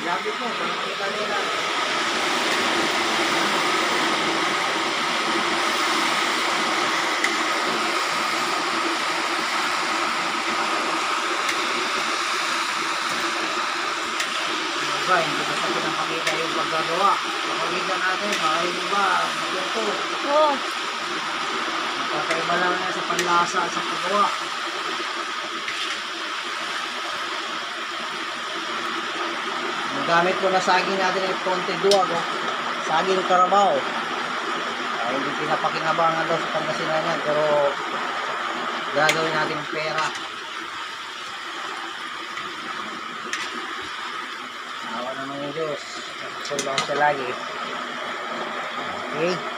Grabe po, kung nakita nila. Diba, hindi basta pinapakita yung paggagawa. Pakakita natin, makakita ba, ito. Oo. Nakakaiba lang yan sa panlasa at sa paggawa. Ang gamit ko na saging natin ay konti duwag. Oh. Saging Carabao. Hindi pinapakinabangan daw sa Pangasinan yan, pero gagawin natin yung pera. Awa naman yung Diyos. Nakapul lang siya lagi. Okay.